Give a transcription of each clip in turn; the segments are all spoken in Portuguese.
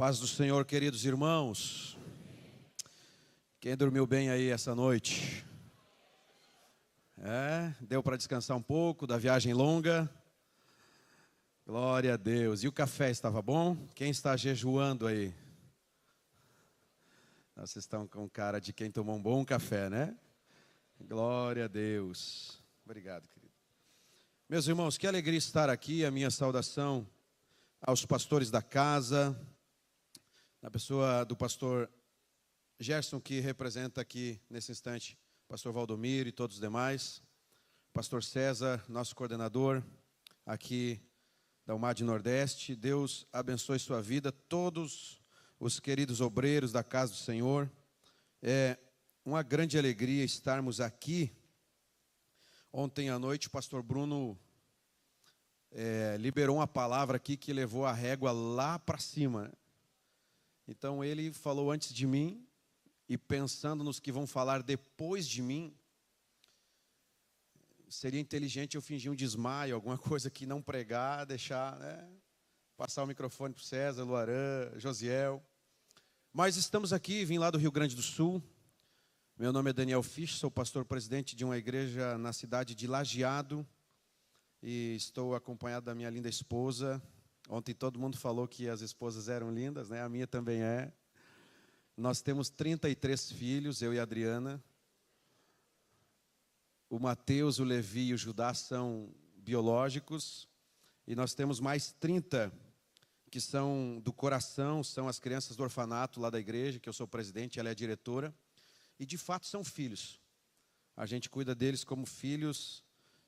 Paz do Senhor, queridos irmãos. Quem dormiu bem aí essa noite? Deu para descansar um pouco da viagem longa? Glória a Deus. E o café estava bom? Quem está jejuando aí? Vocês estão com cara de quem tomou um bom café, né? Glória a Deus. Obrigado, querido. Meus irmãos, que alegria estar aqui. A minha saudação aos pastores da casa, na pessoa do pastor Gerson, que representa aqui nesse instante o pastor Valdomiro e todos os demais, pastor César, nosso coordenador aqui da UMAD Nordeste. Deus abençoe sua vida, todos os queridos obreiros da casa do Senhor. É uma grande alegria estarmos aqui. Ontem à noite o pastor Bruno liberou uma palavra aqui que levou a régua lá para cima, né? Então ele falou antes de mim, e pensando nos que vão falar depois de mim, seria inteligente eu fingir um desmaio, alguma coisa que não pregar, deixar, passar o microfone para o César, Luarã, Josiel. Mas estamos aqui, vim lá do Rio Grande do Sul. Meu nome é Daniel Fisch, sou pastor-presidente de uma igreja na cidade de Lajeado, e estou acompanhado da minha linda esposa. Ontem todo mundo falou que as esposas eram lindas, né? A minha também é. Nós temos 33 filhos, eu e a Adriana. O Mateus, o Levi e o Judá são biológicos. E nós temos mais 30 que são do coração, são as crianças do orfanato lá da igreja, que eu sou presidente, ela é a diretora. E de fato são filhos. A gente cuida deles como filhos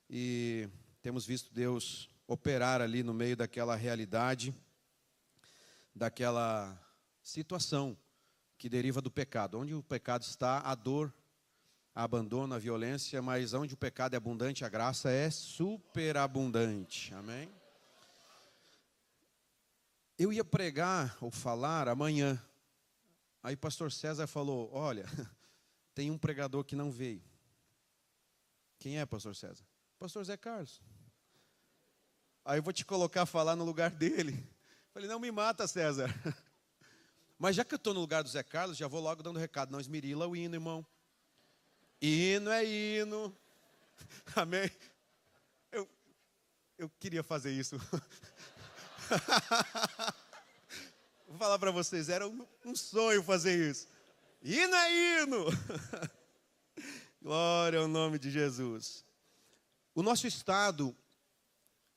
e temos visto Deus operar ali no meio daquela realidade, daquela situação que deriva do pecado. Onde o pecado está, a dor, a abandono, a violência, mas onde o pecado é abundante, a graça é superabundante. Amém? Eu ia pregar ou falar amanhã. Aí o pastor César falou, olha, tem um pregador que não veio. Quem é, pastor César? Pastor Zé Carlos. Aí eu vou te colocar a falar no lugar dele. Falei, não me mata, César. Mas já que eu estou no lugar do Zé Carlos, já vou logo dando recado. Não esmirila o hino, irmão. Hino é hino. Amém? Eu queria fazer isso. Vou falar para vocês, era um sonho fazer isso. Hino é hino. Glória ao nome de Jesus. O nosso estado,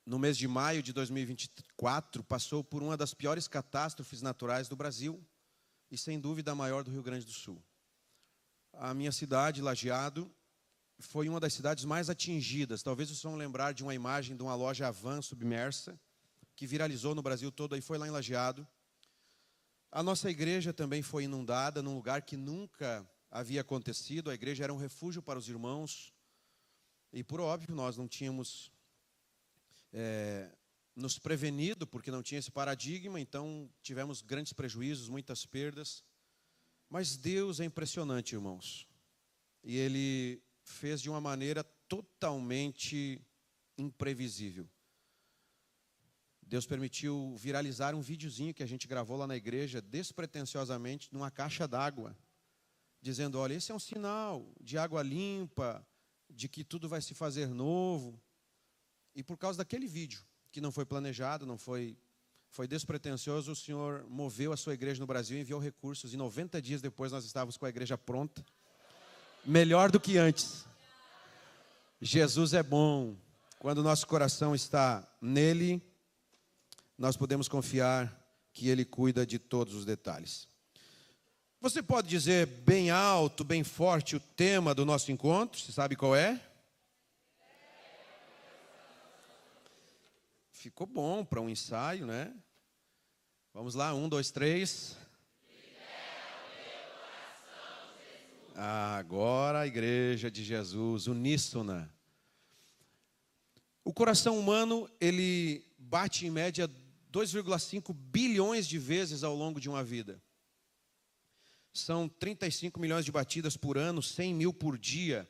no mês de maio de 2024, passou por uma das piores catástrofes naturais do Brasil e, sem dúvida, a maior do Rio Grande do Sul. A minha cidade, Lajeado, foi uma das cidades mais atingidas. Talvez vocês vão lembrar de uma imagem de uma loja Havan submersa, que viralizou no Brasil todo, e foi lá em Lajeado. A nossa igreja também foi inundada num lugar que nunca havia acontecido. A igreja era um refúgio para os irmãos. E, por óbvio, nós não tínhamos nos prevenido, porque não tinha esse paradigma, então tivemos grandes prejuízos, muitas perdas. Mas Deus é impressionante, irmãos. E Ele fez de uma maneira totalmente imprevisível. Deus permitiu viralizar um videozinho que a gente gravou lá na igreja, despretensiosamente, numa caixa d'água, dizendo, olha, esse é um sinal de água limpa, de que tudo vai se fazer novo. E por causa daquele vídeo, que não foi planejado, foi despretensioso, o Senhor moveu a sua igreja no Brasil e enviou recursos. E 90 dias depois nós estávamos com a igreja pronta, melhor do que antes. Jesus é bom. Quando o nosso coração está nele, nós podemos confiar que Ele cuida de todos os detalhes. Você pode dizer bem alto, bem forte o tema do nosso encontro? Você sabe qual é? Ficou bom para um ensaio, né? Vamos lá, 1, 2, 3. Agora a igreja de Jesus, uníssona. O coração humano, ele bate em média 2,5 bilhões de vezes ao longo de uma vida. São 35 milhões de batidas por ano, 100 mil por dia.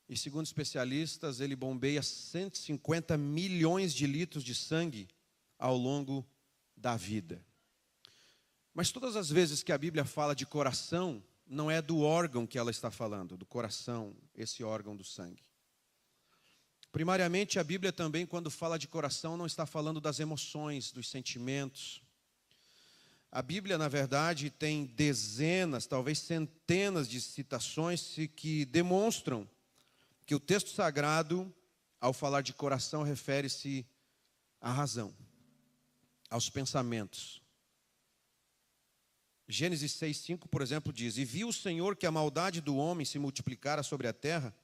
E segundo especialistas, ele bombeia 150 milhões de litros de sangue ao longo da vida. Mas todas as vezes que a Bíblia fala de coração, não é do órgão que ela está falando, do coração, esse órgão do sangue. Primariamente, a Bíblia também, quando fala de coração, não está falando das emoções, dos sentimentos. A Bíblia, na verdade, tem dezenas, talvez centenas de citações que demonstram que o texto sagrado, ao falar de coração, refere-se à razão, aos pensamentos. Gênesis 6:5, por exemplo, diz: E viu o Senhor que a maldade do homem se multiplicara sobre a terra,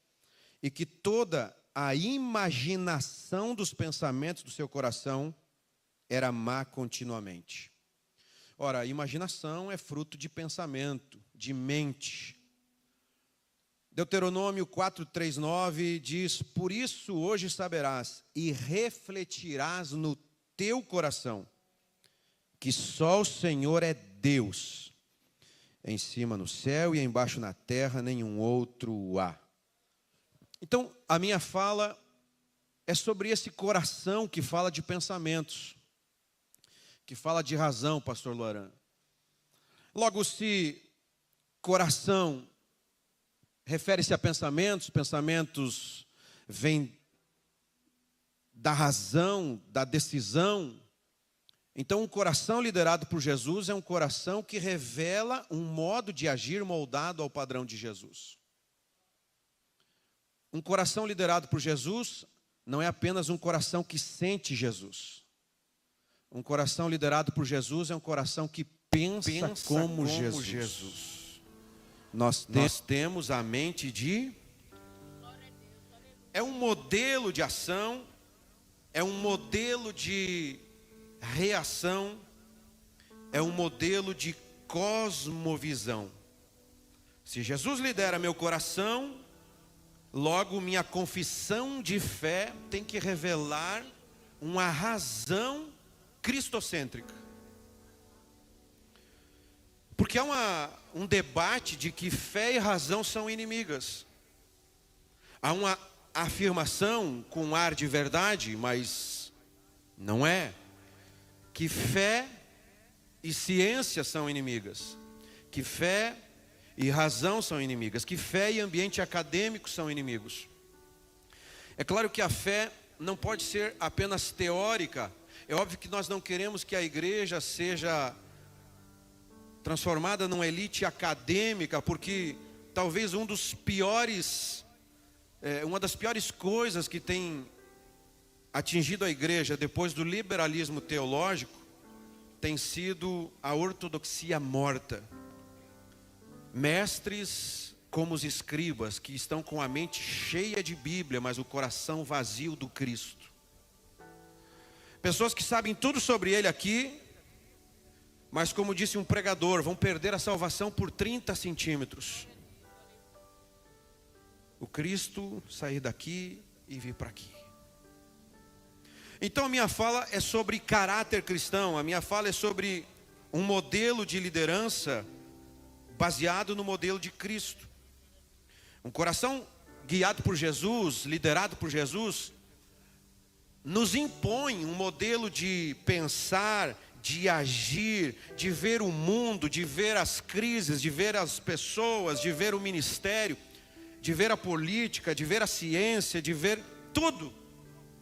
e que toda a imaginação dos pensamentos do seu coração era má continuamente. Ora, a imaginação é fruto de pensamento, de mente. Deuteronômio 4:3-9 diz: Por isso hoje saberás e refletirás no teu coração que só o Senhor é Deus. Em cima no céu e embaixo na terra nenhum outro há. Então, a minha fala é sobre esse coração que fala de pensamentos, que fala de razão, pastor Loran. Logo, se coração refere-se a pensamentos, pensamentos vêm da razão, da decisão. Então, um coração liderado por Jesus é um coração que revela um modo de agir moldado ao padrão de Jesus. Um coração liderado por Jesus não é apenas um coração que sente Jesus. Um coração liderado por Jesus é um coração que pensa como Jesus. Nós temos a mente de... É um modelo de ação, é um modelo de reação, é um modelo de cosmovisão. Se Jesus lidera meu coração, logo minha confissão de fé tem que revelar uma razão cristocêntrica. Porque há um debate de que fé e razão são inimigas. Há uma afirmação com ar de verdade, mas não é. Que fé e ciência são inimigas. Que fé e razão são inimigas. Que fé e ambiente acadêmico são inimigos. É claro que a fé não pode ser apenas teórica. É óbvio que nós não queremos que a igreja seja transformada numa elite acadêmica, porque talvez uma das piores coisas que tem atingido a igreja depois do liberalismo teológico tem sido a ortodoxia morta. Mestres como os escribas, que estão com a mente cheia de Bíblia, mas o coração vazio do Cristo. Pessoas que sabem tudo sobre ele aqui, mas como disse um pregador, vão perder a salvação por 30 centímetros. O Cristo sair daqui e vir para aqui. Então a minha fala é sobre caráter cristão. A minha fala é sobre um modelo de liderança baseado no modelo de Cristo. Um coração guiado por Jesus, liderado por Jesus, nos impõe um modelo de pensar, de agir, de ver o mundo, de ver as crises, de ver as pessoas, de ver o ministério, de ver a política, de ver a ciência, de ver tudo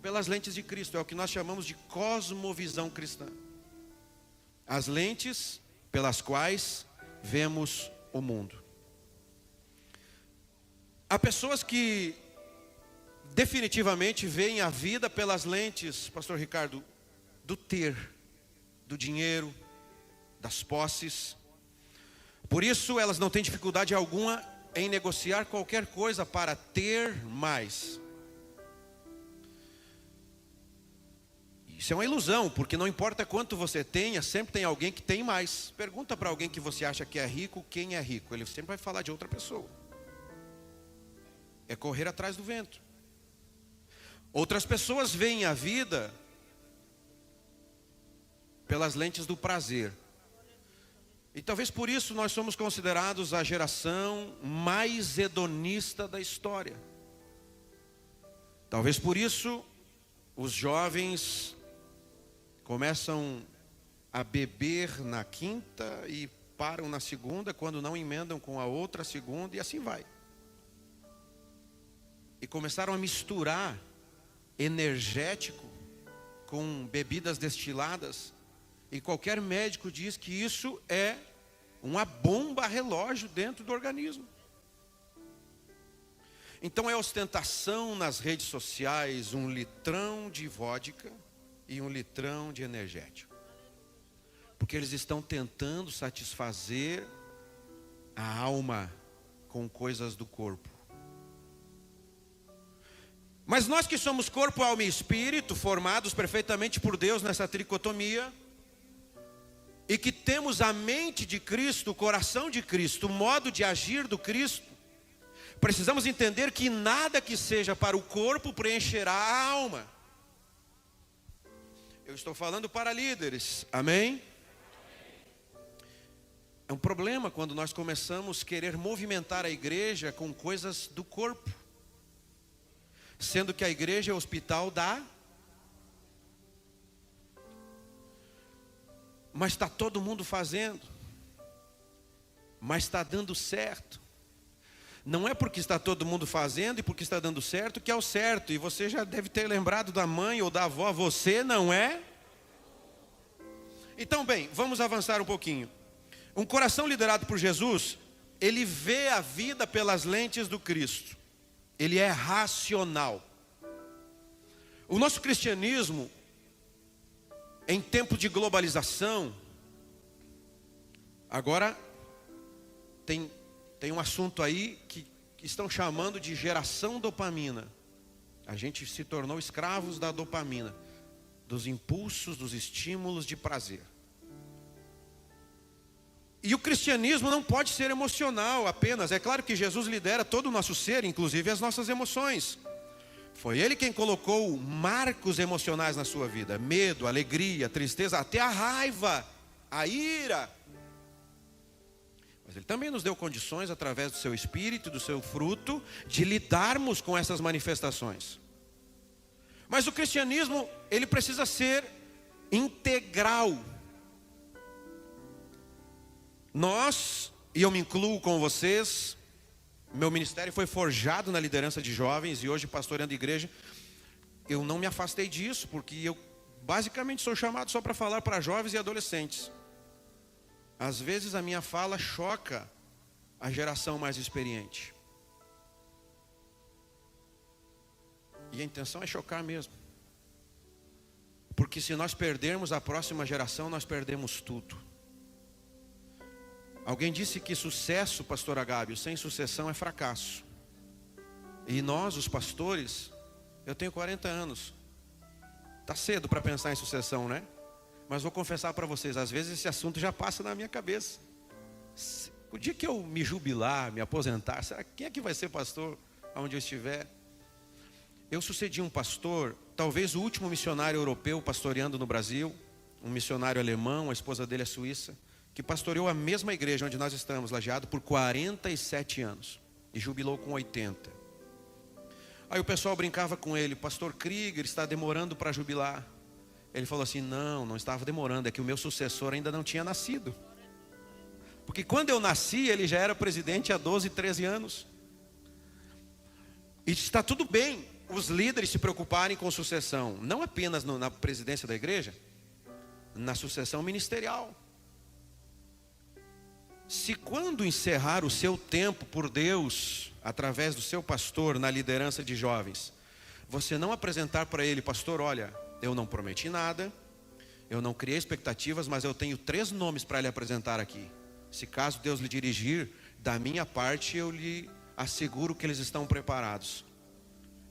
pelas lentes de Cristo. É o que nós chamamos de cosmovisão cristã. As lentes pelas quais vemos o mundo. Há pessoas que definitivamente veem a vida pelas lentes, pastor Ricardo, do ter, do dinheiro, das posses. Por isso elas não têm dificuldade alguma em negociar qualquer coisa para ter mais. Isso é uma ilusão, porque não importa quanto você tenha, sempre tem alguém que tem mais. Pergunta para alguém que você acha que é rico, quem é rico. Ele sempre vai falar de outra pessoa. É correr atrás do vento. Outras pessoas veem a vida pelas lentes do prazer. E talvez por isso nós somos considerados a geração mais hedonista da história. Talvez por isso os jovens começam a beber na quinta e param na segunda, quando não emendam com a outra segunda, e assim vai. E começaram a misturar energético com bebidas destiladas. E qualquer médico diz que isso é uma bomba relógio dentro do organismo. Então é ostentação nas redes sociais, 1 litrão de vodka e 1 litrão de energético. Porque eles estão tentando satisfazer a alma com coisas do corpo. Mas nós que somos corpo, alma e espírito, formados perfeitamente por Deus nessa tricotomia, e que temos a mente de Cristo, o coração de Cristo, o modo de agir do Cristo, precisamos entender que nada que seja para o corpo preencherá a alma. Eu estou falando para líderes, amém? É um problema quando nós começamos a querer movimentar a igreja com coisas do corpo, sendo que a igreja é o hospital Mas está todo mundo fazendo, mas está dando certo. Não é porque está todo mundo fazendo e porque está dando certo que é o certo. E você já deve ter lembrado da mãe ou da avó, você não é? Então bem, vamos avançar um pouquinho. Um coração liderado por Jesus, ele vê a vida pelas lentes do Cristo. Ele é racional. O nosso cristianismo, em tempo de globalização, agora tem um assunto aí que estão chamando de geração dopamina. A gente se tornou escravos da dopamina, dos impulsos, dos estímulos de prazer. E o cristianismo não pode ser emocional apenas. É claro que Jesus lidera todo o nosso ser, inclusive as nossas emoções. Foi Ele quem colocou marcos emocionais na sua vida. Medo, alegria, tristeza, até a raiva, a ira. Mas Ele também nos deu condições, através do seu Espírito, do seu fruto, de lidarmos com essas manifestações. Mas o cristianismo, ele precisa ser integral. Nós, e eu me incluo com vocês, meu ministério foi forjado na liderança de jovens e hoje pastoreando igreja. Eu não me afastei disso, porque eu basicamente sou chamado só para falar para jovens e adolescentes. Às vezes a minha fala choca a geração mais experiente. E a intenção é chocar mesmo. Porque se nós perdermos a próxima geração, nós perdemos tudo. Alguém disse que sucesso, pastor Agábio, sem sucessão é fracasso. E nós, os pastores, eu tenho 40 anos. Está cedo para pensar em sucessão, né? Mas vou confessar para vocês, às vezes esse assunto já passa na minha cabeça. O dia que eu me jubilar, me aposentar, será quem é que vai ser pastor onde eu estiver? Eu sucedi um pastor, talvez o último missionário europeu pastoreando no Brasil, um missionário alemão, a esposa dele é suíça, que pastoreou a mesma igreja onde nós estamos, Lajeado, por 47 anos. E jubilou com 80. Aí o pessoal brincava com ele, pastor Krieger está demorando para jubilar. Ele falou assim, não estava demorando, é que o meu sucessor ainda não tinha nascido. Porque quando eu nasci, ele já era presidente há 12, 13 anos. E está tudo bem os líderes se preocuparem com sucessão. Não apenas na presidência da igreja, na sucessão ministerial. Se quando encerrar o seu tempo por Deus, através do seu pastor na liderança de jovens, você não apresentar para ele, pastor, olha, eu não prometi nada, eu não criei expectativas, mas eu tenho 3 nomes para lhe apresentar aqui. Se caso Deus lhe dirigir, da minha parte eu lhe asseguro que eles estão preparados.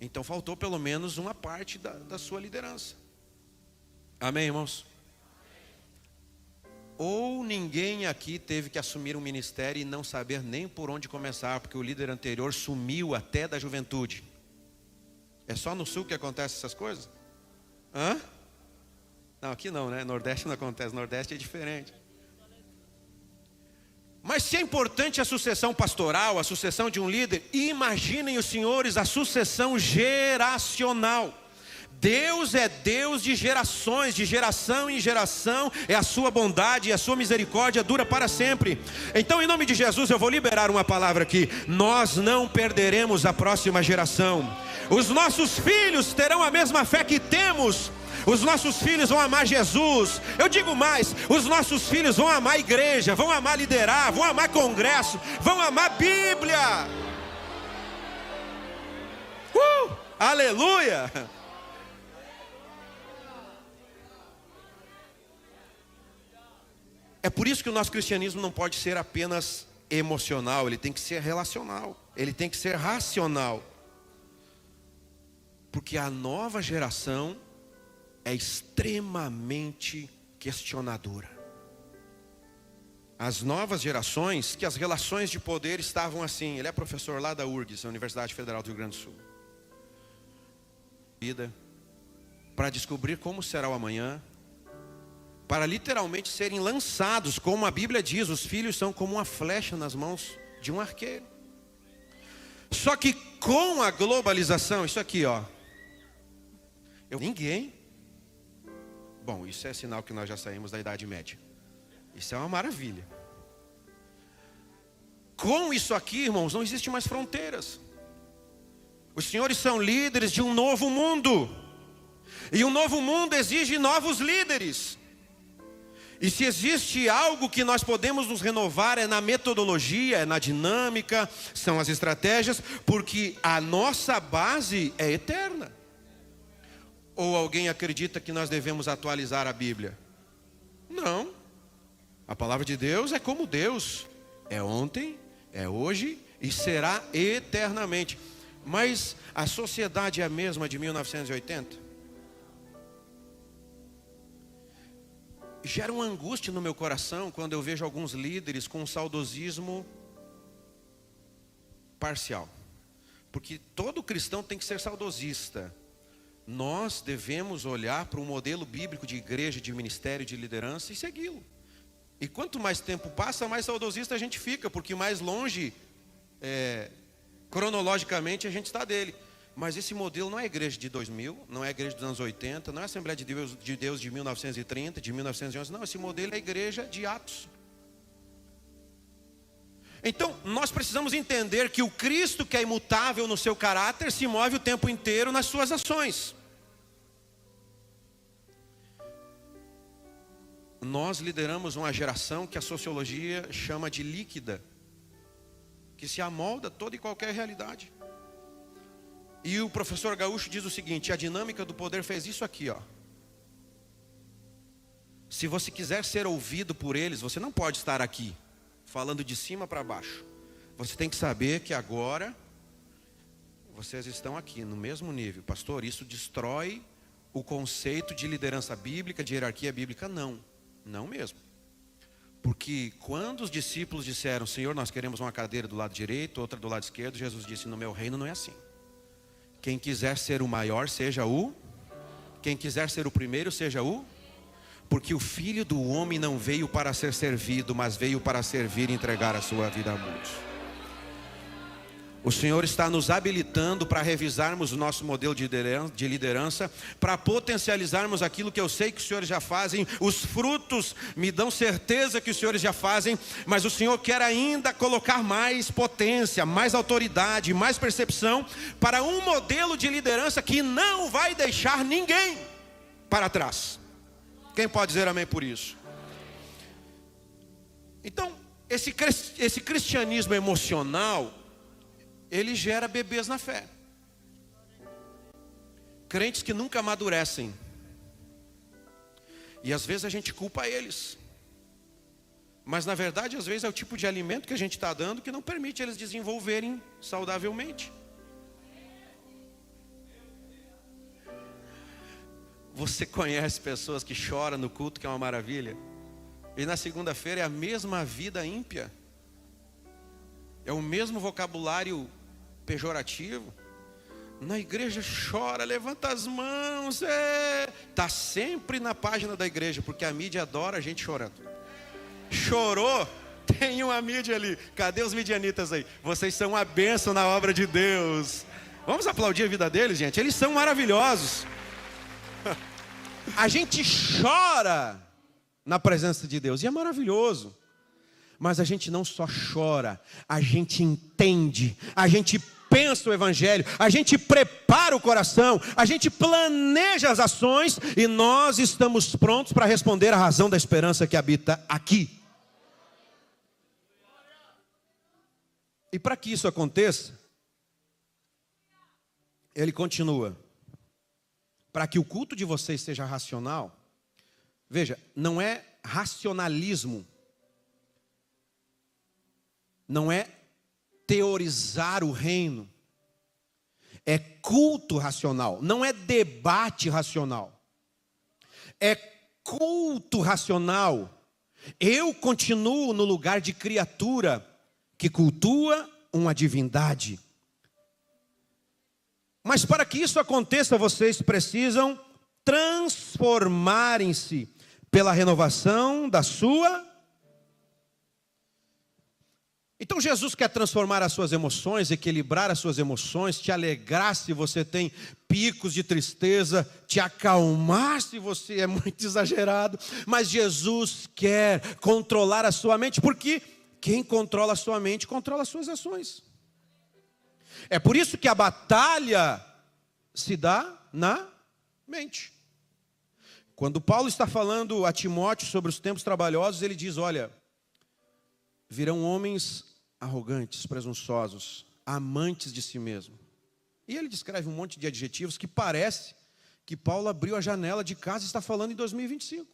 Então faltou pelo menos uma parte da sua liderança. Amém, irmãos? Ou ninguém aqui teve que assumir um ministério e não saber nem por onde começar, porque o líder anterior sumiu até da juventude. É só no sul que acontecem essas coisas? Hã? Não, aqui não, né? Nordeste não acontece, Nordeste é diferente. Mas se é importante a sucessão pastoral, a sucessão de um líder, imaginem os senhores a sucessão geracional. Deus é Deus de gerações, de geração em geração, é a sua bondade e a sua misericórdia dura para sempre. Então, em nome de Jesus, eu vou liberar uma palavra aqui: nós não perderemos a próxima geração. Os nossos filhos terão a mesma fé que temos. Os nossos filhos vão amar Jesus. Eu digo mais, os nossos filhos vão amar a igreja, vão amar liderar, vão amar congresso, vão amar a Bíblia. Aleluia! É por isso que o nosso cristianismo não pode ser apenas emocional, ele tem que ser relacional, ele tem que ser racional. Porque a nova geração é extremamente questionadora. As novas gerações, que as relações de poder estavam assim. Ele é professor lá da URGS, Universidade Federal do Rio Grande do Sul. Para descobrir como será o amanhã, para literalmente serem lançados, como a Bíblia diz, os filhos são como uma flecha nas mãos de um arqueiro. Só que com a globalização, isso aqui ó, ninguém... Bom, isso é sinal que nós já saímos da Idade Média. Isso é uma maravilha. Com isso aqui, irmãos, não existe mais fronteiras. Os senhores são líderes de um novo mundo. E um novo mundo exige novos líderes. E se existe algo que nós podemos nos renovar, é na metodologia, é na dinâmica, são as estratégias, porque a nossa base é eterna. Ou alguém acredita que nós devemos atualizar a Bíblia? Não. A palavra de Deus é como Deus. É ontem, é hoje e será eternamente. Mas a sociedade é a mesma de 1980? Gera uma angústia no meu coração quando eu vejo alguns líderes com um saudosismo parcial. Porque todo cristão tem que ser saudosista. Nós devemos olhar para um modelo bíblico de igreja, de ministério, de liderança e segui-lo. E quanto mais tempo passa, mais saudosista a gente fica, porque mais longe, cronologicamente, a gente está dele. Mas esse modelo não é a igreja de 2000, não é a igreja dos anos 80, não é a Assembleia de Deus de 1930, de 1911, não, esse modelo é a igreja de Atos. Então, nós precisamos entender que o Cristo, que é imutável no seu caráter, se move o tempo inteiro nas suas ações. Nós lideramos uma geração que a sociologia chama de líquida, que se amolda toda e qualquer realidade. E o professor Gaúcho diz o seguinte: a dinâmica do poder fez isso aqui, ó. Se você quiser ser ouvido por eles, você não pode estar aqui falando de cima para baixo. Você tem que saber que agora vocês estão aqui no mesmo nível. Pastor, isso destrói o conceito de liderança bíblica, de hierarquia bíblica? Não, não mesmo. Porque quando os discípulos disseram: Senhor, nós queremos uma cadeira do lado direito, outra do lado esquerdo, Jesus disse: no meu reino não é assim. Quem quiser ser o maior, seja o... Quem quiser ser o primeiro, seja o... Porque o Filho do Homem não veio para ser servido, mas veio para servir e entregar a sua vida a muitos. O Senhor está nos habilitando para revisarmos o nosso modelo de liderança, para potencializarmos aquilo que eu sei que os senhores já fazem. Os frutos me dão certeza que os senhores já fazem, mas o Senhor quer ainda colocar mais potência, mais autoridade, mais percepção para um modelo de liderança que não vai deixar ninguém para trás. Quem pode dizer amém por isso? Então, esse cristianismo emocional, ele gera bebês na fé. Crentes que nunca amadurecem. E às vezes a gente culpa eles. Mas na verdade, às vezes é o tipo de alimento que a gente está dando que não permite eles desenvolverem saudavelmente. Você conhece pessoas que choram no culto, que é uma maravilha, e na segunda-feira é a mesma vida ímpia, é o mesmo vocabulário pejorativo. Na igreja chora, levanta as mãos, está sempre na página da igreja, porque a mídia adora a gente chorando. Chorou, tem uma mídia ali. Cadê os midianitas aí? Vocês são uma bênção na obra de Deus. Vamos aplaudir a vida deles, gente. Eles são maravilhosos. A gente chora na presença de Deus, e é maravilhoso. Mas a gente não só chora, a gente entende, a gente pensa o evangelho, a gente prepara o coração, a gente planeja as ações, e nós estamos prontos para responder à razão da esperança que habita aqui. E para que isso aconteça, ele continua: para que o culto de vocês seja racional. Veja, não é racionalismo, não é teorizar o reino, é culto racional, não é debate racional, é culto racional. Eu continuo no lugar de criatura que cultua uma divindade. Mas para que isso aconteça, vocês precisam transformarem-se pela renovação da sua. Então Jesus quer transformar as suas emoções, equilibrar as suas emoções, te alegrar se você tem picos de tristeza, te acalmar se você é muito exagerado. Mas Jesus quer controlar a sua mente, porque quem controla a sua mente controla as suas ações. É por isso que a batalha se dá na mente. Quando Paulo está falando a Timóteo sobre os tempos trabalhosos, ele diz: olha, virão homens arrogantes, presunçosos, amantes de si mesmo. E ele descreve um monte de adjetivos que parece que Paulo abriu a janela de casa e está falando em 2025.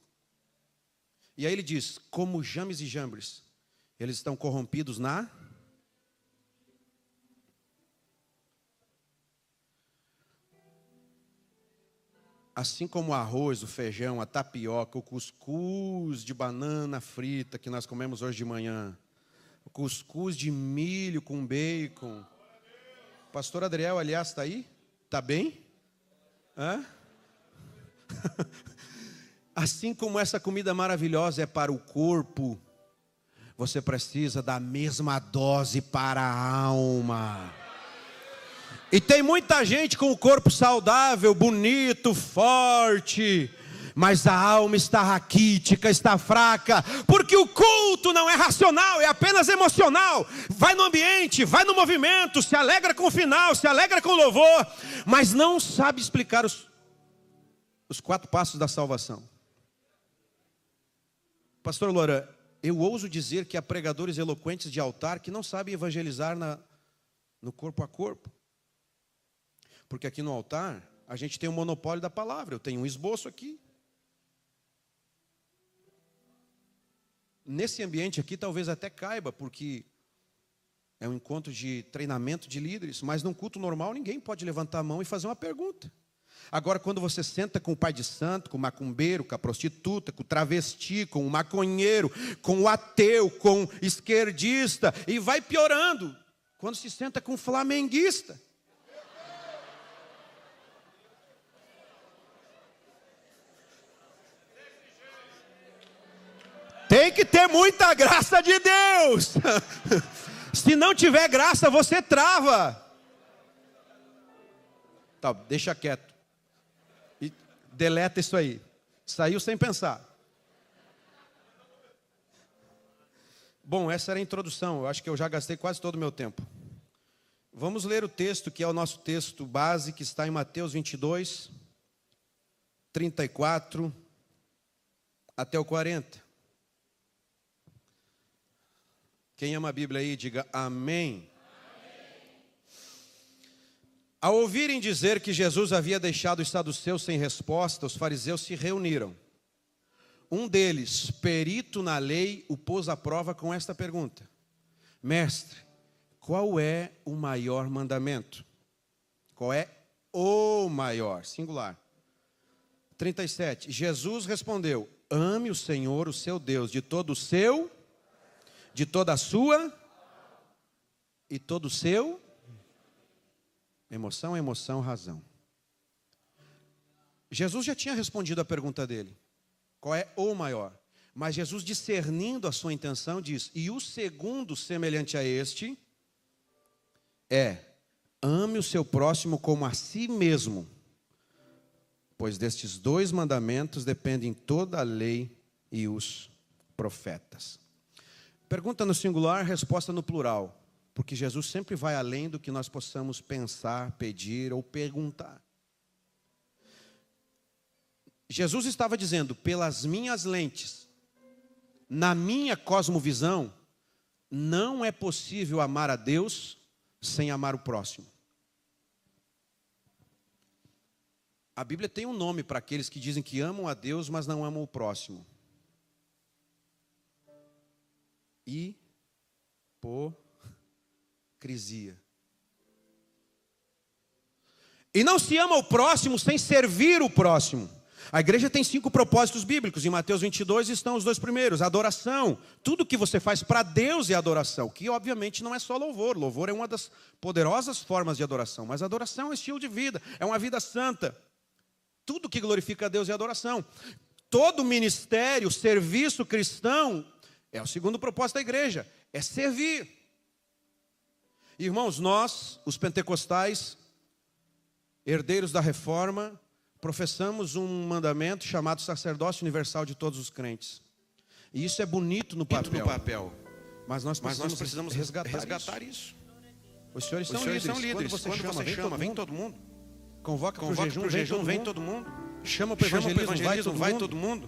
E aí ele diz: como James e Jambres, eles estão corrompidos na... Assim como o arroz, o feijão, a tapioca, o cuscuz de banana frita que nós comemos hoje de manhã, o cuscuz de milho com bacon. O pastor Adriel, aliás, está aí? Está bem? Hã? Assim como essa comida maravilhosa é para o corpo, você precisa da mesma dose para a alma. E tem muita gente com o corpo saudável, bonito, forte, mas a alma está raquítica, está fraca, porque o culto não é racional, é apenas emocional. Vai no ambiente, vai no movimento, se alegra com o final, se alegra com o louvor, mas não sabe explicar os 4 passos da salvação. Pastor Loura, eu ouso dizer que há pregadores eloquentes de altar que não sabem evangelizar no corpo a corpo. Porque aqui no altar, a gente tem o monopólio da palavra. Eu tenho um esboço aqui. Nesse ambiente aqui, talvez até caiba, porque é um encontro de treinamento de líderes. Mas num culto normal, ninguém pode levantar a mão e fazer uma pergunta. Agora, quando você senta com o pai de santo, com o macumbeiro, com a prostituta, com o travesti, com o maconheiro, com o ateu, com o esquerdista, e vai piorando. Quando se senta com o flamenguista. Tem que ter muita graça de Deus. Se não tiver graça, você trava. Tá, deixa quieto. E deleta isso aí. Saiu sem pensar. Bom, essa era a introdução. Eu acho que eu já gastei quase todo o meu tempo. Vamos ler o texto, que é o nosso texto base, que está em Mateus 22, 34 até o 40. Quem ama a Bíblia aí, diga amém. Ao ouvirem dizer que Jesus havia deixado os saduceus sem resposta, os fariseus se reuniram. Um deles, perito na lei, o pôs à prova com esta pergunta: Mestre, qual é o maior mandamento? Qual é o maior? Singular. 37. Jesus respondeu: ame o Senhor, o seu Deus, de todo o seu, de toda a sua e todo o seu. Emoção, razão. Jesus já tinha respondido a pergunta dele: qual é o maior? Mas Jesus, discernindo a sua intenção, diz: e o segundo, semelhante a este, é: ame o seu próximo como a si mesmo. pois destes 2 mandamentos dependem toda a lei e os profetas. Pergunta no singular, resposta no plural, porque Jesus sempre vai além do que nós possamos pensar, pedir ou perguntar. Jesus estava dizendo, pelas minhas lentes, na minha cosmovisão, não é possível amar a Deus sem amar o próximo. A Bíblia tem um nome para aqueles que dizem que amam a Deus, mas não amam o próximo. Hipocrisia. E não se ama o próximo sem servir o próximo. A igreja tem 5 propósitos bíblicos. Em Mateus 22 estão os 2 primeiros. Adoração. Tudo que você faz para Deus é adoração. Que obviamente não é só louvor. Louvor é uma das poderosas formas de adoração. Mas adoração é um estilo de vida. É uma vida santa. Tudo que glorifica a Deus é adoração. Todo ministério, serviço cristão, é o segundo propósito da igreja. É servir. Irmãos, nós, os pentecostais, herdeiros da reforma, professamos um mandamento chamado sacerdócio universal de todos os crentes. E isso é bonito no papel. Mas nós precisamos resgatar isso. Os senhores são líderes. Quando você chama, vem todo mundo. Convoca para o jejum, vem todo mundo. Chama para o evangelismo, vai todo mundo.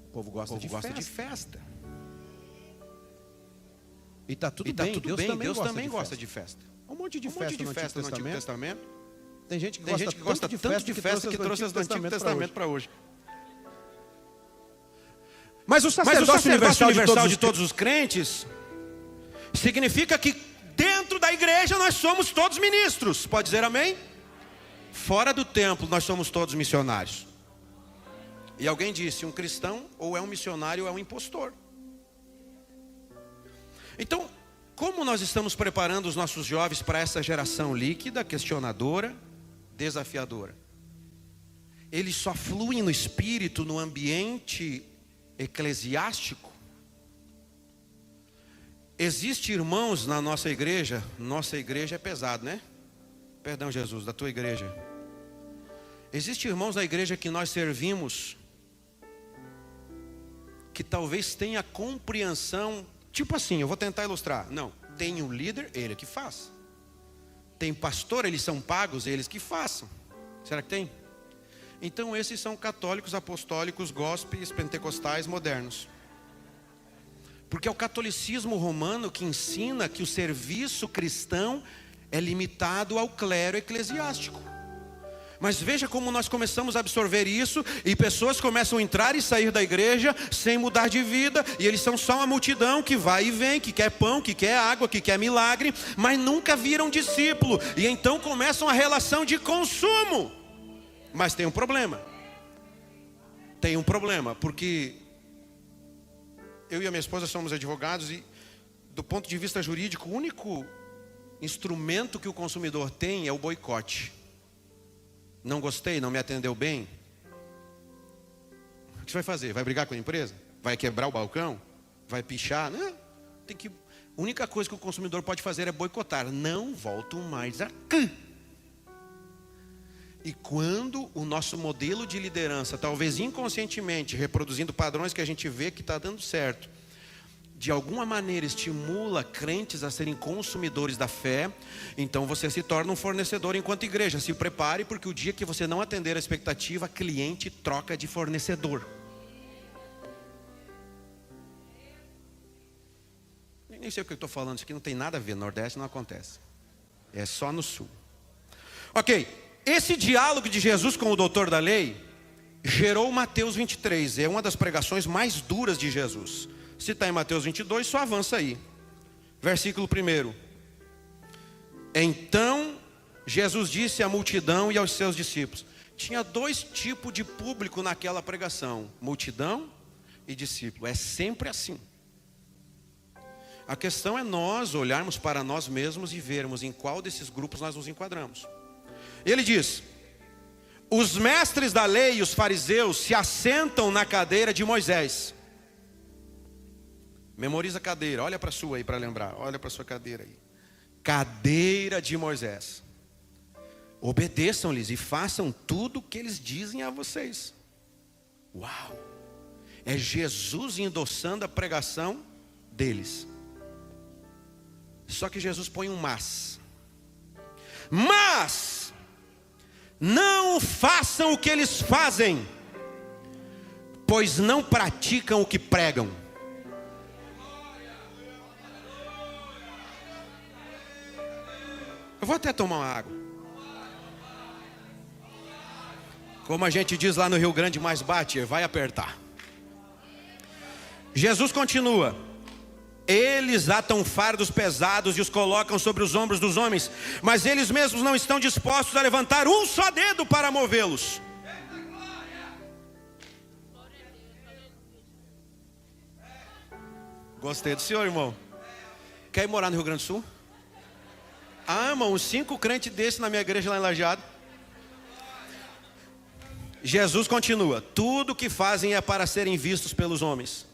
O povo gosta de festa. E está tudo bem, Deus também gosta de festa. Um monte de festa no Antigo Testamento. Tem gente que gosta tanto de festa que trouxe as do Antigo Testamento para hoje. Mas o sacerdócio universal de todos os crentes significa que dentro da igreja nós somos todos ministros. Pode dizer amém? Fora do templo nós somos todos missionários. E alguém disse, um cristão ou é um missionário ou é um impostor. Então, como nós estamos preparando os nossos jovens para essa geração líquida, questionadora, desafiadora? Eles só fluem no espírito, no ambiente eclesiástico. Existe irmãos na nossa igreja é pesado, né? Perdão, Jesus, da tua igreja. Existe irmãos na igreja que nós servimos, que talvez tenha compreensão, tipo assim, eu vou tentar ilustrar. Não, tem um líder, ele que faz. Tem pastor, eles são pagos, eles que façam. Será que tem? Então esses são católicos, apostólicos, gospels, pentecostais, modernos. Porque é o catolicismo romano que ensina que o serviço cristão é limitado ao clero eclesiástico. Mas veja como nós começamos a absorver isso, e pessoas começam a entrar e sair da igreja sem mudar de vida, e eles são só uma multidão que vai e vem, que quer pão, que quer água, que quer milagre, mas nunca viram discípulo, e então começam a relação de consumo. Mas tem um problema. Tem um problema, porque eu e a minha esposa somos advogados, e do ponto de vista jurídico, o único instrumento que o consumidor tem é o boicote. Não gostei, não me atendeu bem. O que você vai fazer? Vai brigar com a empresa? Vai quebrar o balcão? Vai pichar? Não, tem que... A única coisa que o consumidor pode fazer é boicotar. Não volto mais aqui. E quando o nosso modelo de liderança, talvez inconscientemente, reproduzindo padrões que a gente vê que está dando certo, de alguma maneira estimula crentes a serem consumidores da fé, então você se torna um fornecedor enquanto igreja. Se prepare, porque o dia que você não atender a expectativa, cliente troca de fornecedor. Nem sei o que eu estou falando, isso aqui não tem nada a ver, no Nordeste não acontece. É só no Sul. Ok, esse diálogo de Jesus com o doutor da lei gerou Mateus 23, é uma das pregações mais duras de Jesus. Se está em Mateus 22, só avança aí. Versículo 1. Então, Jesus disse à multidão e aos seus discípulos. Tinha 2 tipos de público naquela pregação. Multidão e discípulo. É sempre assim. A questão é nós olharmos para nós mesmos e vermos em qual desses grupos nós nos enquadramos. Ele diz: os mestres da lei e os fariseus se assentam na cadeira de Moisés. Memoriza a cadeira, olha para a sua aí para lembrar. Olha para a sua cadeira aí. Cadeira de Moisés. obedeçam-lhes e façam tudo o que eles dizem a vocês. Uau! É Jesus endossando a pregação deles. Só que Jesus põe um mas. Mas não façam o que eles fazem, pois não praticam o que pregam. Eu vou até tomar uma água. Como a gente diz lá no Rio Grande, mais bate, vai apertar. Jesus continua: eles atam fardos pesados e os colocam sobre os ombros dos homens, mas eles mesmos não estão dispostos a levantar um só dedo para movê-los. Gostei do senhor, irmão. Quer ir morar no Rio Grande do Sul? Ah, irmão, uns 5 crentes desses na minha igreja lá em Lajeado. Jesus continua: tudo que fazem é para serem vistos pelos homens.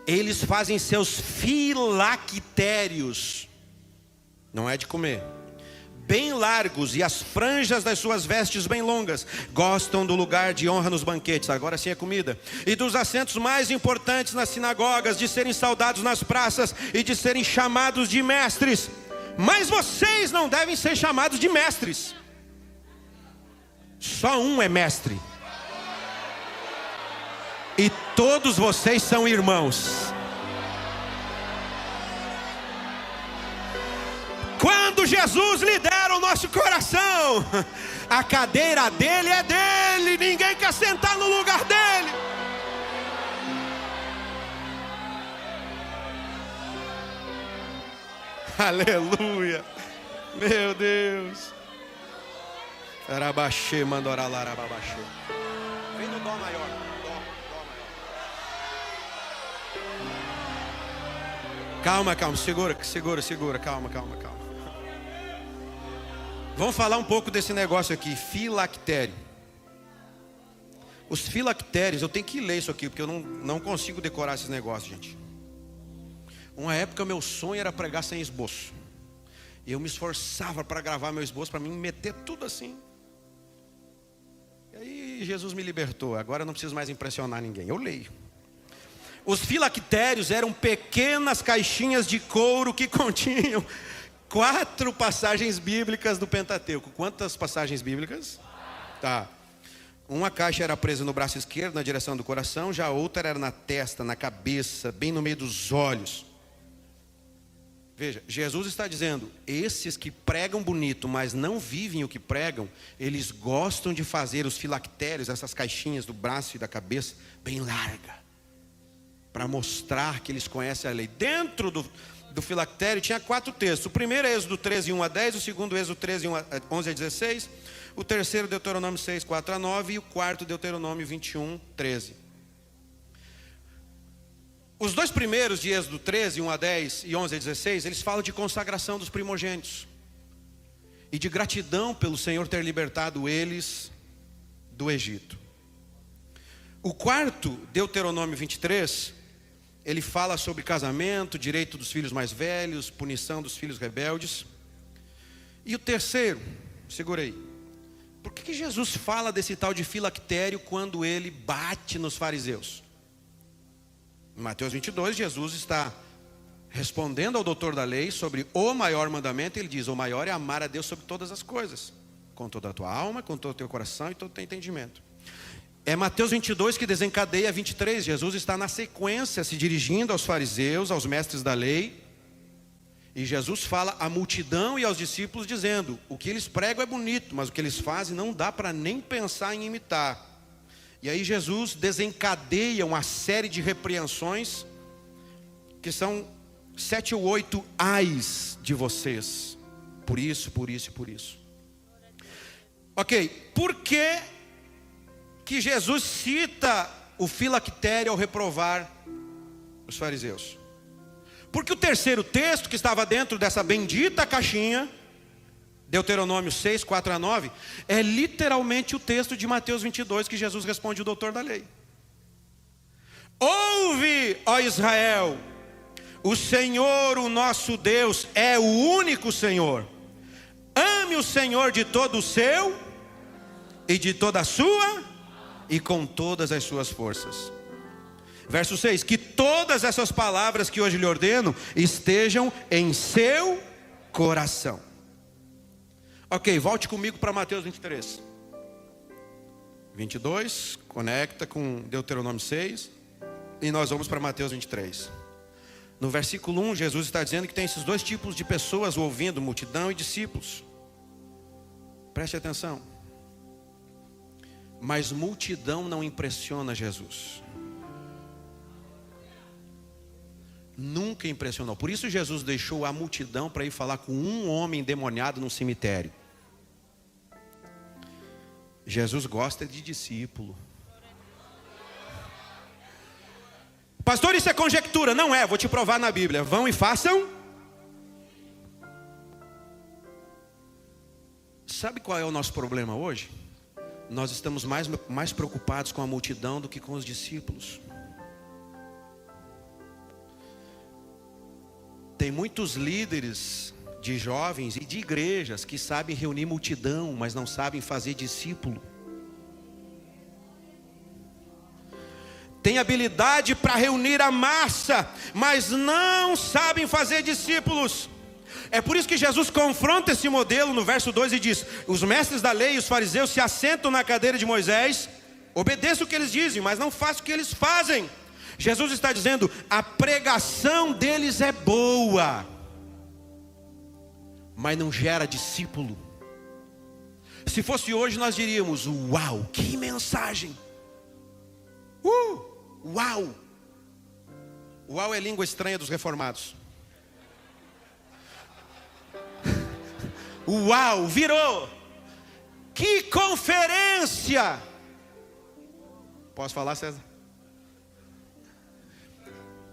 Eles fazem seus filactérios, não é de comer, bem largos, e as franjas das suas vestes bem longas. Gostam do lugar de honra nos banquetes, agora sim é comida, e dos assentos mais importantes nas sinagogas, de serem saudados nas praças e de serem chamados de mestres. Mas vocês não devem ser chamados de mestres. Só um é mestre, e todos vocês são irmãos. Quando Jesus lidera o nosso coração, a cadeira dele é dele, ninguém quer sentar no lugar dele. Aleluia, meu Deus. Arabaxê, mandoralarababaxê. Vem no dó maior. Calma, segura, calma. Vamos falar um pouco desse negócio aqui, filactério. Os filactérios, eu tenho que ler isso aqui, porque eu não consigo decorar esses negócios, gente. Uma época meu sonho era pregar sem esboço. E eu me esforçava para gravar meu esboço, para mim meter tudo assim. E aí Jesus me libertou, agora eu não preciso mais impressionar ninguém, eu leio. Os filactérios eram pequenas caixinhas de couro que continham 4 passagens bíblicas do Pentateuco. Quantas passagens bíblicas? Tá. Uma caixa era presa no braço esquerdo, na direção do coração. Já a outra era na testa, na cabeça, bem no meio dos olhos. Veja, Jesus está dizendo: esses que pregam bonito, mas não vivem o que pregam, eles gostam de fazer os filactérios, essas caixinhas do braço e da cabeça, bem larga, para mostrar que eles conhecem a lei. Dentro do filactério tinha 4 textos. O primeiro é Êxodo 13, 1 a 10. O segundo Êxodo 13, 11 a 16. O terceiro Deuteronômio 6, 4 a 9. E o quarto Deuteronômio 21, 13. Os 2 primeiros de Êxodo 13, 1 a 10 e 11 a 16, eles falam de consagração dos primogênitos e de gratidão pelo Senhor ter libertado eles do Egito. O quarto, Deuteronômio 23, ele fala sobre casamento, direito dos filhos mais velhos, punição dos filhos rebeldes. E o terceiro, segura aí. Por que Jesus fala desse tal de filactério quando ele bate nos fariseus? Em Mateus 22, Jesus está respondendo ao doutor da lei sobre o maior mandamento. Ele diz: o maior é amar a Deus sobre todas as coisas, com toda a tua alma, com todo o teu coração e todo o teu entendimento. É Mateus 22 que desencadeia 23. Jesus está na sequência se dirigindo aos fariseus, aos mestres da lei. E Jesus fala à multidão e aos discípulos dizendo: o que eles pregam é bonito, mas o que eles fazem não dá para nem pensar em imitar. E aí Jesus desencadeia uma série de repreensões, que são 7 ou 8 ais de vocês. Por isso. Ok, por que Jesus cita o filactério ao reprovar os fariseus? Porque o terceiro texto que estava dentro dessa bendita caixinha, Deuteronômio 6, 4 a 9, é literalmente o texto de Mateus 22 que Jesus responde o doutor da lei. Ouve, ó Israel, o Senhor, o nosso Deus, é o único Senhor. Ame ame o Senhor de todo o seu, e de toda a sua, e com todas as suas forças. Verso 6, que todas essas palavras que hoje lhe ordeno, estejam em seu coração. Ok, volte comigo para Mateus 23. 22, conecta com Deuteronômio 6, e nós vamos para Mateus 23. No versículo 1, Jesus está dizendo que tem esses dois tipos de pessoas ouvindo, multidão e discípulos. Preste atenção. Mas multidão não impressiona Jesus. Nunca impressionou. Por isso Jesus deixou a multidão para ir falar com um homem endemoniado no cemitério. Jesus gosta de discípulo. Pastor, isso é conjectura. Não é, vou te provar na Bíblia. Vão e façam. Sabe qual é o nosso problema hoje? Nós estamos mais preocupados com a multidão do que com os discípulos. Tem muitos líderes de jovens e de igrejas que sabem reunir multidão, mas não sabem fazer discípulo. Tem habilidade para reunir a massa, mas não sabem fazer discípulos. É por isso que Jesus confronta esse modelo no verso 2 e diz: os mestres da lei e os fariseus se assentam na cadeira de Moisés, obedeçam o que eles dizem, mas não façam o que eles fazem. Jesus está dizendo, a pregação deles é boa, mas não gera discípulo. Se fosse hoje nós diríamos, uau, que mensagem. Uau. Uau é língua estranha dos reformados. Uau, virou. Que conferência. Posso falar, César?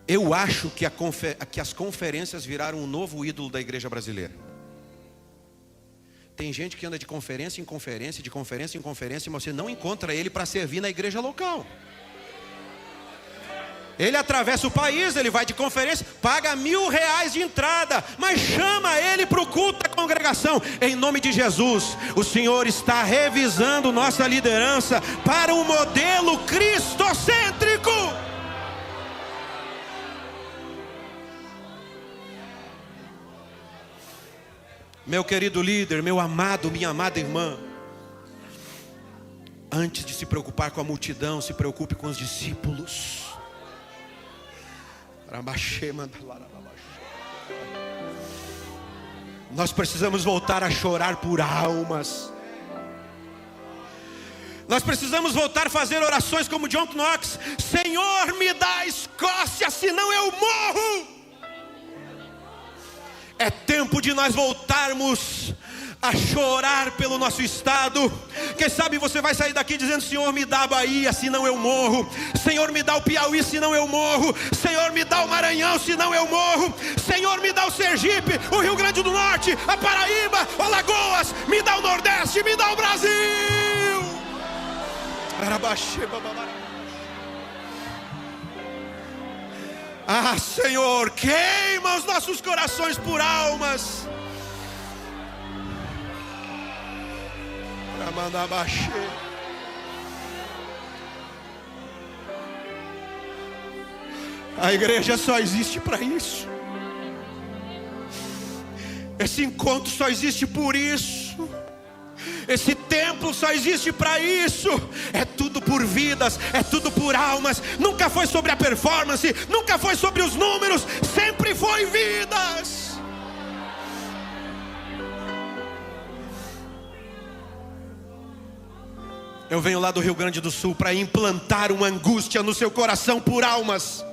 Eu acho que as conferências viraram um novo ídolo da igreja brasileira. Tem gente que anda de conferência em conferência, de conferência em conferência, mas você não encontra ele para servir na igreja local. Ele atravessa o país, ele vai de conferência, paga R$1.000 de entrada, mas chama ele para o culto da congregação. Em nome de Jesus, o Senhor está revisando nossa liderança para um modelo cristocêntrico. Meu querido líder, meu amado, minha amada irmã, antes de se preocupar com a multidão, se preocupe com os discípulos. Nós precisamos voltar a chorar por almas. Nós precisamos voltar a fazer orações como John Knox: Senhor, me dá a Escócia, senão eu morro. É tempo de nós voltarmos a chorar pelo nosso estado. Quem sabe você vai sair daqui dizendo: Senhor, me dá a Bahia, senão eu morro. Senhor, me dá o Piauí, senão eu morro. Senhor, me dá o Maranhão, senão eu morro. Senhor, me dá o Sergipe, o Rio Grande do Norte, a Paraíba, o Alagoas. Me dá o Nordeste, me dá o Brasil. Ah, Senhor, queima os nossos corações por almas. A igreja só existe para isso. Esse encontro só existe por isso. Esse templo só existe para isso. É tudo por vidas, é tudo por almas. Nunca foi sobre a performance, nunca foi sobre os números, sempre foi vidas. Eu venho lá do Rio Grande do Sul para implantar uma angústia no seu coração por almas.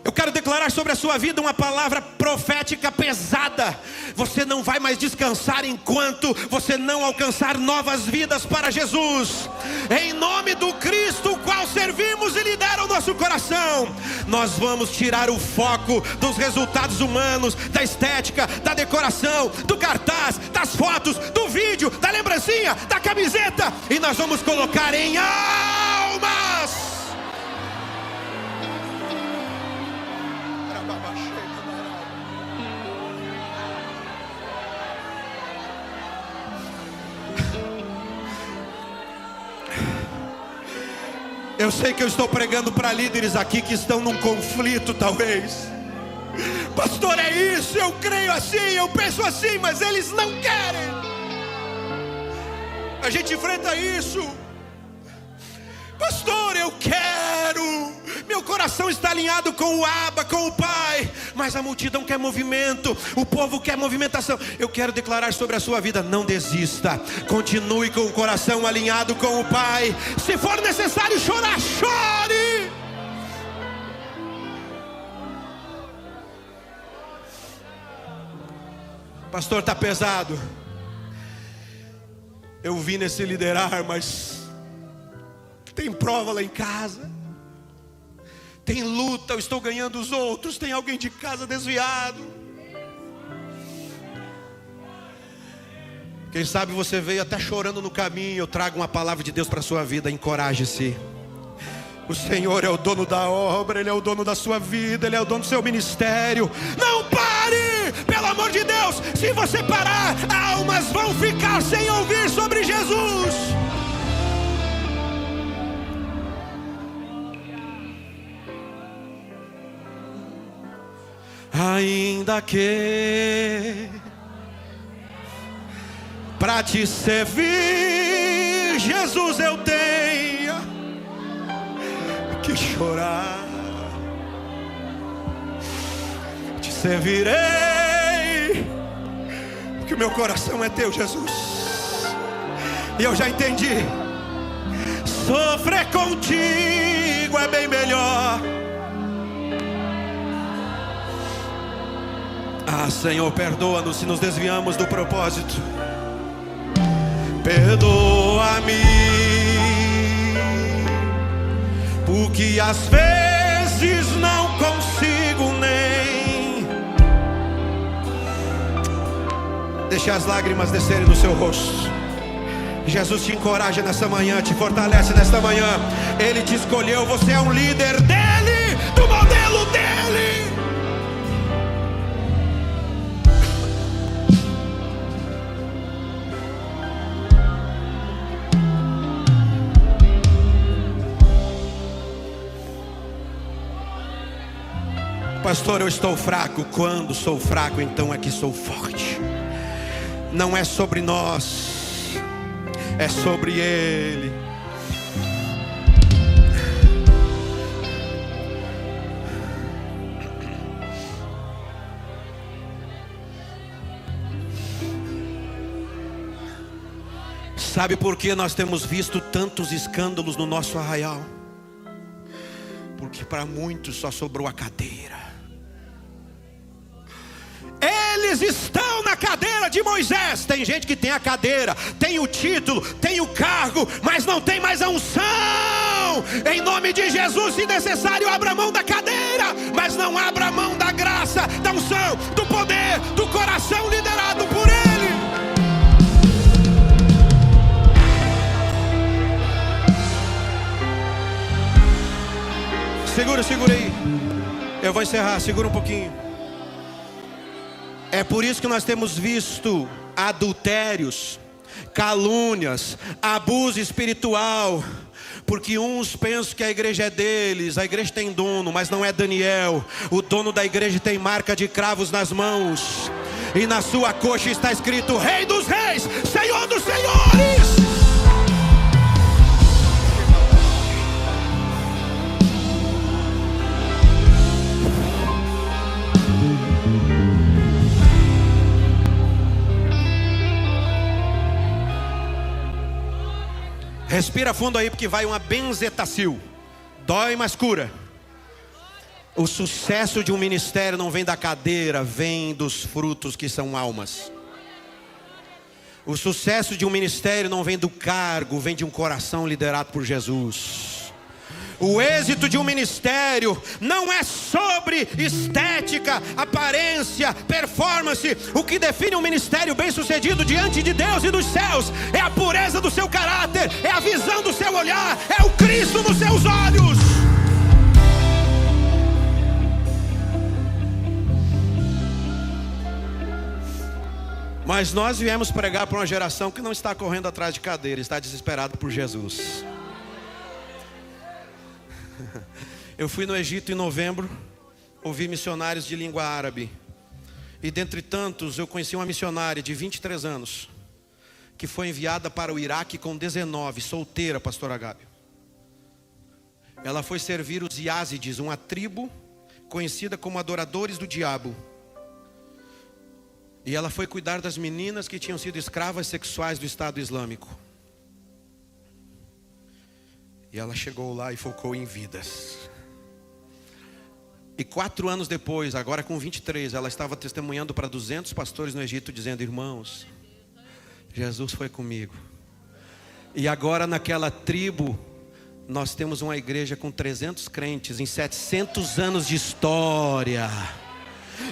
Eu quero declarar sobre a sua vida uma palavra profética pesada. Você não vai mais descansar enquanto você não alcançar novas vidas para Jesus. Em nome do Cristo, o qual servimos e lidera o nosso coração, nós vamos tirar o foco dos resultados humanos, da estética, da decoração, do cartaz, das fotos, do vídeo, da lembrancinha, da camiseta, e nós vamos colocar em almas. Eu sei que eu estou pregando para líderes aqui que estão num conflito talvez. Pastor, é isso, eu creio assim, eu penso assim, mas eles não querem. A gente enfrenta isso. Pastor, eu quero, meu coração está alinhado com o Abba, com o Pai, mas a multidão quer movimento, o povo quer movimentação. Eu quero declarar sobre a sua vida: não desista, continue com o coração alinhado com o Pai. Se for necessário chorar, chore. Pastor, está pesado. Eu vim nesse liderar, mas tem prova lá em casa, tem luta, eu estou ganhando os outros, tem alguém de casa desviado. Quem sabe você veio até chorando no caminho. Eu trago uma palavra de Deus para a sua vida. Encoraje-se. O Senhor é o dono da obra, Ele é o dono da sua vida, Ele é o dono do seu ministério. Não pare, pelo amor de Deus. Se você parar, almas vão ficar sem ouvir sobre Jesus. Ainda que para te servir, Jesus, eu tenha que chorar, te servirei, porque o meu coração é teu, Jesus. E eu já entendi, sofrer contigo é bem melhor. Ah, Senhor, perdoa-nos se nos desviamos do propósito. Perdoa-me, porque às vezes não consigo nem. Deixe as lágrimas descerem no seu rosto. Jesus te encoraja nessa manhã, te fortalece nesta manhã. Ele te escolheu, você é um líder dele, do modelo dele. Pastor, eu estou fraco. Quando sou fraco, então é que sou forte. Não é sobre nós, é sobre Ele. Sabe por que nós temos visto tantos escândalos no nosso arraial? Porque para muitos só sobrou a cadeira. Eles estão na cadeira de Moisés. Tem gente que tem a cadeira, tem o título, tem o cargo, mas não tem mais a unção. Em nome de Jesus, se necessário, abra mão da cadeira, mas não abra mão da graça, da unção, do poder, do coração liderado por Ele. Segura aí. Eu vou encerrar, segura um pouquinho. É por isso que nós temos visto adultérios, calúnias, abuso espiritual. Porque uns pensam que a igreja é deles, a igreja tem dono, mas não é Daniel. O dono da igreja tem marca de cravos nas mãos, e na sua coxa está escrito: Rei dos Reis, Senhor dos Senhores. Respira fundo aí, porque vai uma benzetacil. Dói, mas cura. O sucesso de um ministério não vem da cadeira, vem dos frutos que são almas. O sucesso de um ministério não vem do cargo, vem de um coração liderado por Jesus. O êxito de um ministério não é sobre estética, aparência, performance. O que define um ministério bem sucedido diante de Deus e dos céus é a pureza do seu caráter, é a visão do seu olhar, é o Cristo nos seus olhos. Mas nós viemos pregar para uma geração que não está correndo atrás de cadeira, está desesperada por Jesus. Eu fui no Egito em novembro, ouvi missionários de língua árabe. E dentre tantos, eu conheci uma missionária de 23 anos, que foi enviada para o Iraque com 19, solteira, pastor Agábio. Ela foi servir os Yazidis, uma tribo conhecida como adoradores do diabo. E ela foi cuidar das meninas que tinham sido escravas sexuais do Estado Islâmico. E ela chegou lá e focou em vidas. E 4 anos depois, agora com 23, ela estava testemunhando para 200 pastores no Egito, dizendo: irmãos, Jesus foi comigo. E agora naquela tribo, nós temos uma igreja com 300 crentes em 700 anos de história.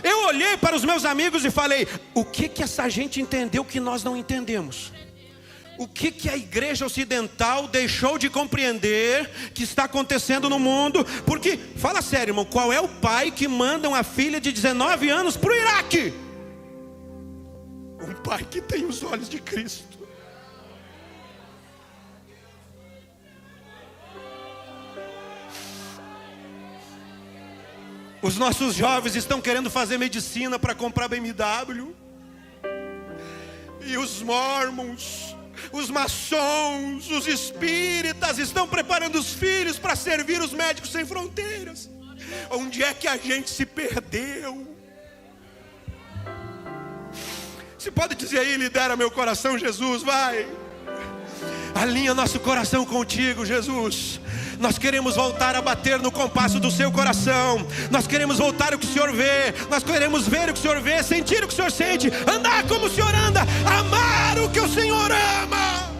Eu olhei para os meus amigos e falei: o que essa gente entendeu que nós não entendemos? O que a igreja ocidental deixou de compreender que está acontecendo no mundo? Porque, fala sério, irmão, qual é o pai que manda uma filha de 19 anos para o Iraque? Um pai que tem os olhos de Cristo. Os nossos jovens estão querendo fazer medicina para comprar BMW. E os mormons, os maçons, os espíritas estão preparando os filhos para servir os médicos sem fronteiras. Onde é que a gente se perdeu? Você pode dizer aí: lidera meu coração, Jesus, vai. Alinha nosso coração contigo, Jesus. Nós queremos voltar a bater no compasso do seu coração. Nós queremos voltar o que o Senhor vê. Nós queremos ver o que o Senhor vê, sentir o que o Senhor sente, andar como o Senhor anda, amar o que o Senhor ama.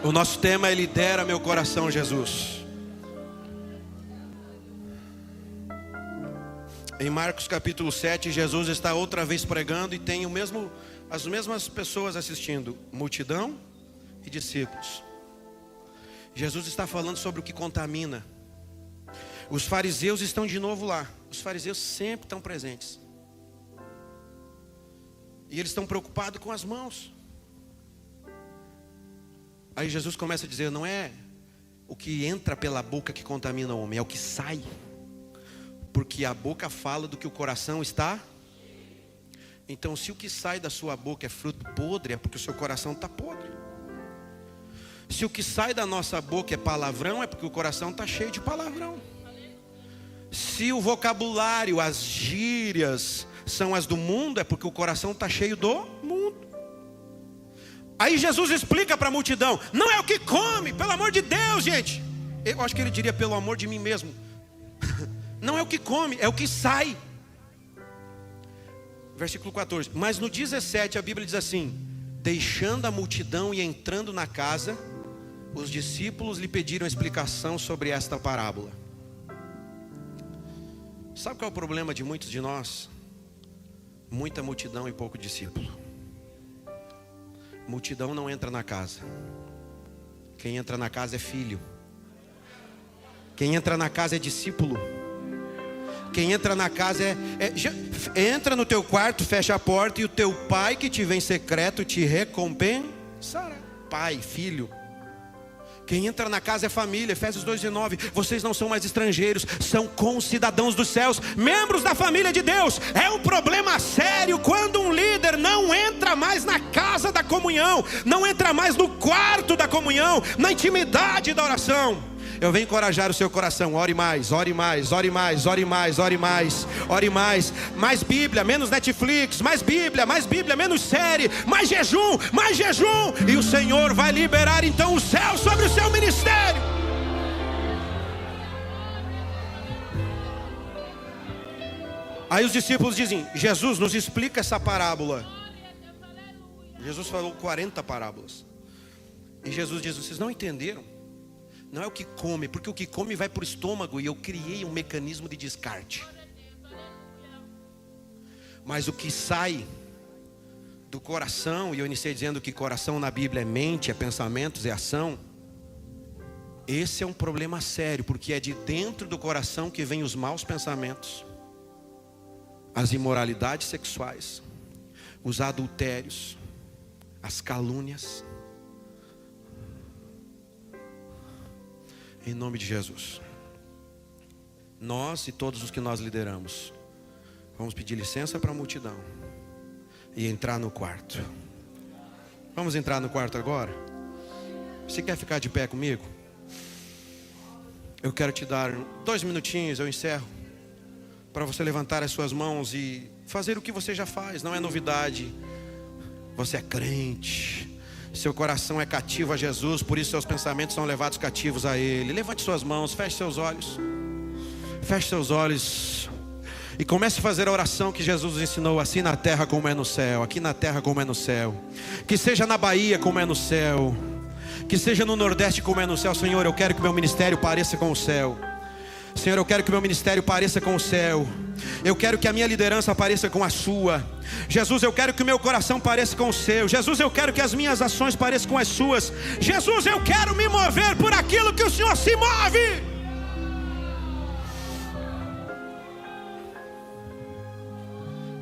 O nosso tema é: lidera meu coração, Jesus. Em Marcos capítulo 7, Jesus está outra vez pregando e tem as mesmas pessoas assistindo, multidão e discípulos. Jesus está falando sobre o que contamina. Os fariseus estão de novo lá. Os fariseus sempre estão presentes. E eles estão preocupados com as mãos. Aí Jesus começa a dizer: não é o que entra pela boca que contamina o homem, é o que sai. Porque a boca fala do que o coração está. Então, se o que sai da sua boca é fruto podre, é porque o seu coração está podre. Se o que sai da nossa boca é palavrão, é porque o coração está cheio de palavrão. Se o vocabulário, as gírias são as do mundo, é porque o coração está cheio do mundo. Aí Jesus explica para a multidão: não é o que come, pelo amor de Deus, gente. Eu acho que ele diria: pelo amor de mim mesmo. Não é o que come, é o que sai. Versículo 14. Mas no 17 a Bíblia diz assim: deixando a multidão e entrando na casa, os discípulos lhe pediram explicação sobre esta parábola. Sabe qual é o problema de muitos de nós? Muita multidão e pouco discípulo. Multidão não entra na casa. Quem entra na casa é filho. Quem entra na casa é discípulo. Quem entra na casa entra no teu quarto, fecha a porta, e o teu pai que te vem em secreto te recompensará. Pai, filho. Quem entra na casa é família. Efésios 2:19. Vocês não são mais estrangeiros, são concidadãos dos céus, membros da família de Deus. É um problema sério quando um líder não entra mais na casa da comunhão, não entra mais no quarto da comunhão, na intimidade da oração. Eu venho encorajar o seu coração: ore mais, ore mais, ore mais, ore mais, ore mais, ore mais. Mais Bíblia, menos Netflix. Mais Bíblia, menos série. Mais jejum, mais jejum. E o Senhor vai liberar então o céu sobre o seu ministério. Aí os discípulos dizem: Jesus, nos explica essa parábola. Jesus falou 40 parábolas. E Jesus diz: vocês não entenderam? Não é o que come, porque o que come vai para o estômago, e eu criei um mecanismo de descarte. Mas o que sai do coração, e eu iniciei dizendo que coração na Bíblia é mente, é pensamentos, é ação. Esse é um problema sério, porque é de dentro do coração que vem os maus pensamentos, as imoralidades sexuais, os adultérios, as calúnias. Em nome de Jesus, nós e todos os que nós lideramos, vamos pedir licença para a multidão e entrar no quarto. Vamos entrar no quarto agora? Você quer ficar de pé comigo? Eu quero te dar 2 minutinhos, eu encerro, para você levantar as suas mãos e fazer o que você já faz. Não é novidade. Você é crente, seu coração é cativo a Jesus, por isso seus pensamentos são levados cativos a Ele. Levante suas mãos, feche seus olhos. Feche seus olhos e comece a fazer a oração que Jesus nos ensinou, assim na terra como é no céu, aqui na terra como é no céu. Que seja na Bahia como é no céu, que seja no Nordeste como é no céu. Senhor, eu quero que meu ministério pareça com o céu. Senhor, eu quero que meu ministério pareça com o céu. Eu quero que a minha liderança pareça com a sua. Jesus, eu quero que o meu coração pareça com o seu. Jesus, eu quero que as minhas ações pareçam com as suas. Jesus, eu quero me mover por aquilo que o Senhor se move.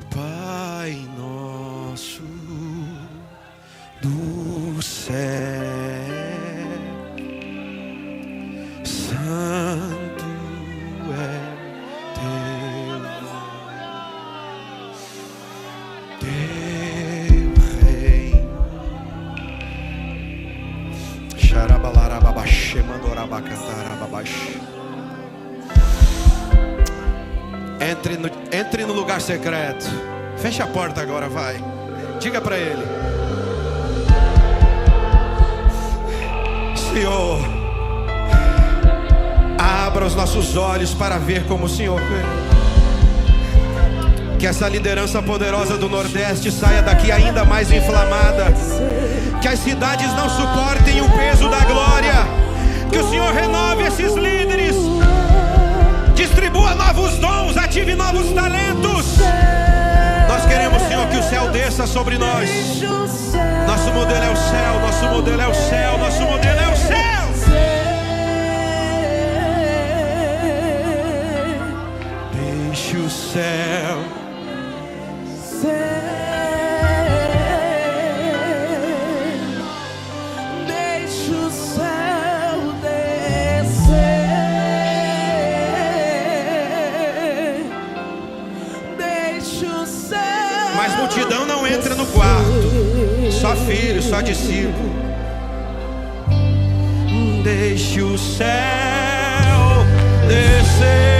Pai nosso do céu, santo é teu reino. Xarabalarababaxê, mandorabacantarababaxê. Entre no lugar secreto. Feche a porta agora, vai. Diga para Ele: Senhor, abra os nossos olhos para ver como o Senhor vê. Que essa liderança poderosa do Nordeste saia daqui ainda mais inflamada. Que as cidades não suportem o peso da glória. Que o Senhor renove esses líderes, distribua novos dons, ative novos talentos. Nós queremos, Senhor, que o céu desça sobre nós. Nosso modelo é o céu, nosso modelo é o céu, nosso modelo é o céu. Deixe o céu multidão não entra no quarto, só filho, só discípulo. Deixe o céu descer.